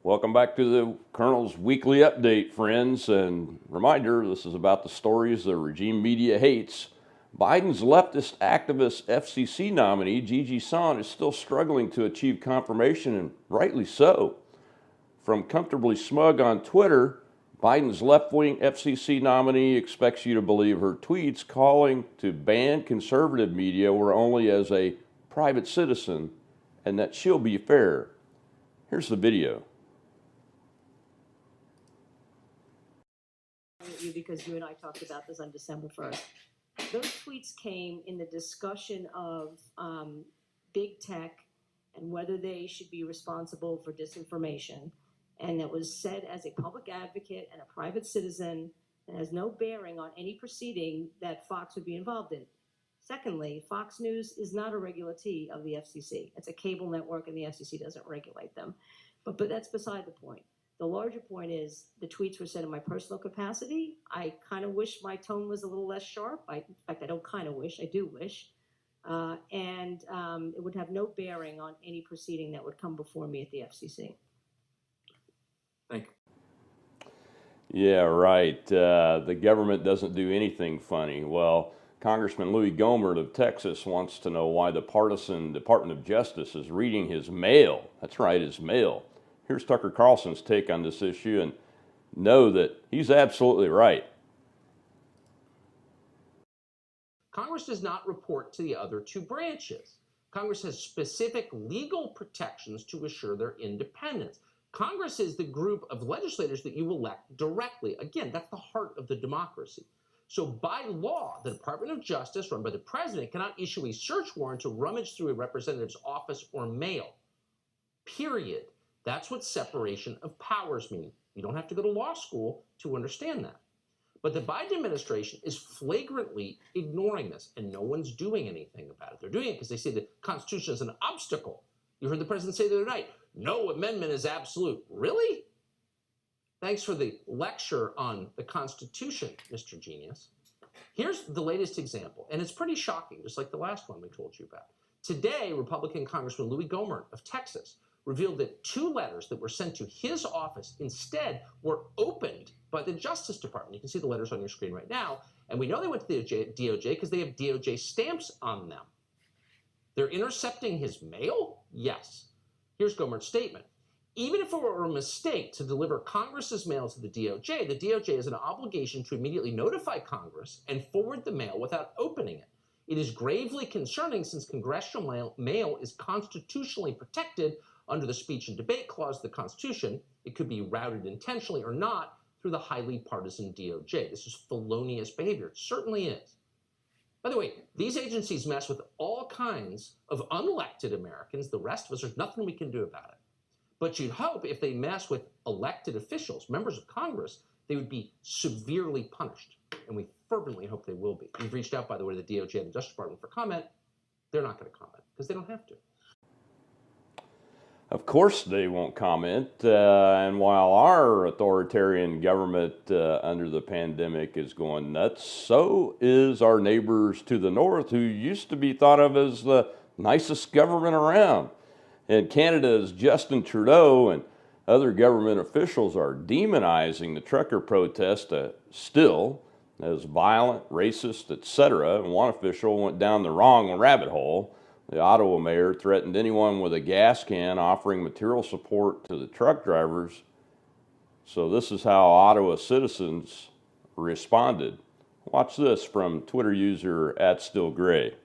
Welcome back to the Colonel's Weekly Update, friends. And reminder, this is about the stories the regime media hates. Biden's leftist activist FCC nominee, Gigi Son, is still struggling to achieve confirmation, and rightly so. From comfortably smug on Twitter, Biden's left-wing FCC nominee expects you to believe her tweets calling to ban conservative media were only as a private citizen and that she'll be fair. Here's the video. Because you and I talked about this on December 1st. Those tweets came in the discussion of big tech and whether they should be responsible for disinformation. And it was said as a public advocate and a private citizen and has no bearing on any proceeding that Fox would be involved in. Secondly, Fox News is not a regulatee of the FCC. It's a cable network and the FCC doesn't regulate them. But that's beside the point. The larger point is the tweets were said in my personal capacity. I kind of wish my tone was a little less sharp. In fact, I don't kind of wish, I do wish. And it would have no bearing on any proceeding that would come before me at the FCC. Thank you. Yeah, right. The government doesn't do anything funny. Well, Congressman Louis Gohmert of Texas wants to know why the partisan Department of Justice is reading his mail. That's right, his mail. Here's Tucker Carlson's take on this issue, and know that he's absolutely right. Congress does not report to the other two branches. Congress has specific legal protections to assure their independence. Congress is the group of legislators that you elect directly. Again, that's the heart of the democracy. So by law, the Department of Justice, run by the president, cannot issue a search warrant to rummage through a representative's office or mail. Period. That's what separation of powers means. You don't have to go to law school to understand that. But the Biden administration is flagrantly ignoring this, and no one's doing anything about it. They're doing it because they say the Constitution is an obstacle. You heard the president say the other night, no amendment is absolute. Really? Thanks for the lecture on the Constitution, Mr. Genius. Here's the latest example, and it's pretty shocking, just like the last one we told you about. Today, Republican Congressman Louis Gohmert of Texas revealed that 2 letters that were sent to his office instead were opened by the Justice Department. You can see the letters on your screen right now. And we know they went to the DOJ because they have DOJ stamps on them. They're intercepting his mail? Yes. Here's Gohmert's statement. Even if it were a mistake to deliver Congress's mail to the DOJ has an obligation to immediately notify Congress and forward the mail without opening it. It is gravely concerning since congressional mail is constitutionally protected under the Speech and Debate Clause of the Constitution. It could be routed intentionally or not through the highly partisan DOJ. This is felonious behavior. It certainly is. By the way, these agencies mess with all kinds of unelected Americans. The rest of us, there's nothing we can do about it. But you'd hope if they mess with elected officials, members of Congress, they would be severely punished. And we fervently hope they will be. We've reached out, by the way, to the DOJ and the Justice Department for comment. They're not going to comment because they don't have to. Of course they won't comment, and while our authoritarian government under the pandemic is going nuts, so is our neighbors to the north, who used to be thought of as the nicest government around. And Canada's Justin Trudeau and other government officials are demonizing the trucker protest still as violent, racist, etc. And one official went down the wrong rabbit hole. The Ottawa mayor threatened anyone with a gas can offering material support to the truck drivers. So this is how Ottawa Citizens responded. Watch this from Twitter user @StillGray.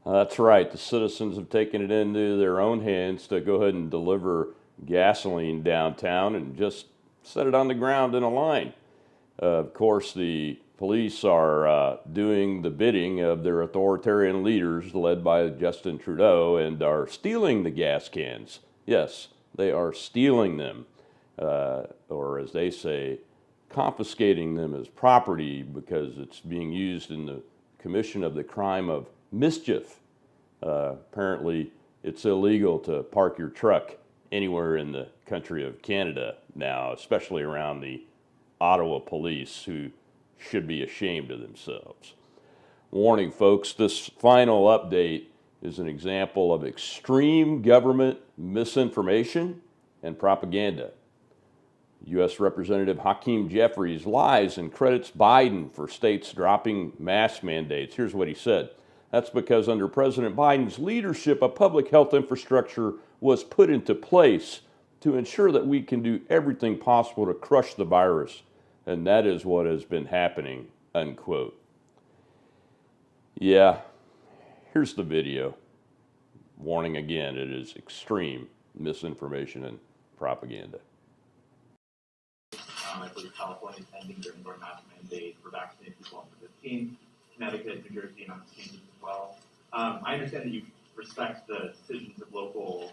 That's right. The citizens have taken it into their own hands to go ahead and deliver gasoline downtown and just set it on the ground in a line. Of course, the police are doing the bidding of their authoritarian leaders led by Justin Trudeau and are stealing the gas cans Yes, they are stealing them, or as they say, confiscating them as property because it's being used in the commission of the crime of mischief. Apparently, it's illegal to park your truck anywhere in the country of Canada now, especially around the Ottawa police, who should be ashamed of themselves. Warning, folks, this final update is an example of extreme government misinformation and propaganda. U.S. Representative Hakeem Jeffries lies and credits Biden for states dropping mask mandates. Here's what he said. That's because under President Biden's leadership, a public health infrastructure was put into place to ensure that we can do everything possible to crush the virus. And that is what has been happening, unquote. Yeah, here's the video. Warning again, it is extreme misinformation and propaganda. I believe California is ending their indoor mask mandate for vaccinated people under 15. Connecticut, New Jersey announced changes as well. I understand that you respect the decisions of local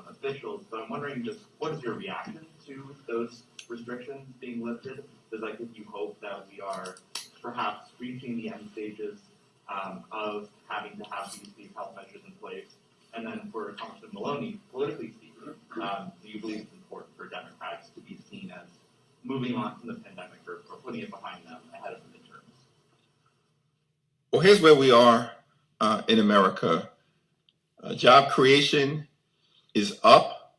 officials, but I'm wondering just what is your reaction to those restrictions being lifted? Does that give you hope that we are perhaps reaching the end stages of having to have these health measures in place? And then for Congressman Maloney, politically speaking, do you believe it's important for Democrats to be seen as moving on from the pandemic or putting it behind them ahead of the midterms? Well, here's where we are in America. Job creation is up,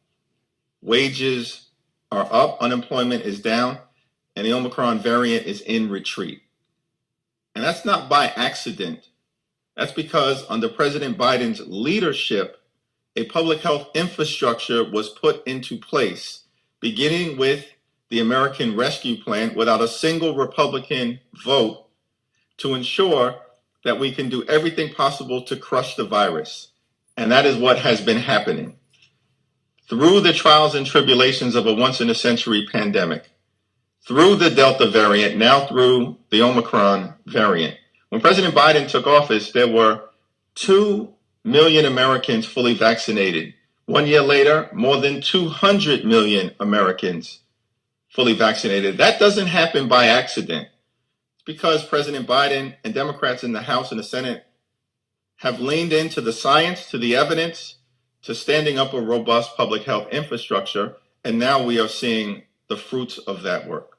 wages are up, unemployment is down, and the Omicron variant is in retreat. And that's not by accident. That's because under President Biden's leadership, a public health infrastructure was put into place, beginning with the American Rescue Plan without a single Republican vote to ensure that we can do everything possible to crush the virus. And that is what has been happening. Through the trials and tribulations of a once-in-a-century pandemic, through the Delta variant, now through the Omicron variant. When President Biden took office, there were 2 million Americans fully vaccinated. 1 year later, more than 200 million Americans fully vaccinated. That doesn't happen by accident. It's because President Biden and Democrats in the House and the Senate have leaned into the science, to the evidence, to standing up a robust public health infrastructure. And now we are seeing the fruits of that work.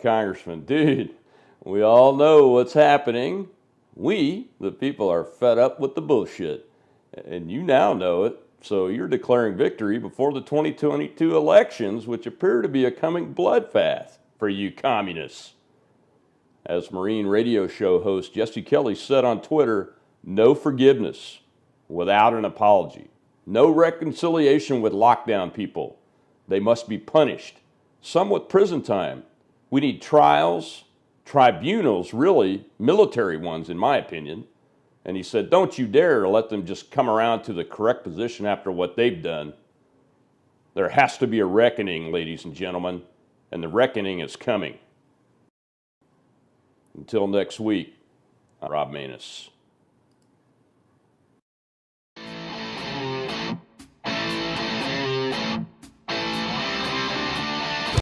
Congressman, dude, we all know what's happening. We, the people, are fed up with the bullshit. And you now know it. So you're declaring victory before the 2022 elections, which appear to be a coming bloodbath for you communists. As Marine radio show host Jesse Kelly said on Twitter, no forgiveness without an apology. No reconciliation with lockdown people. They must be punished. Some with prison time. We need trials, tribunals, really, military ones in my opinion. And he said, don't you dare let them just come around to the correct position after what they've done. There has to be a reckoning, ladies and gentlemen, and the reckoning is coming. Until next week, I'm Rob Maness.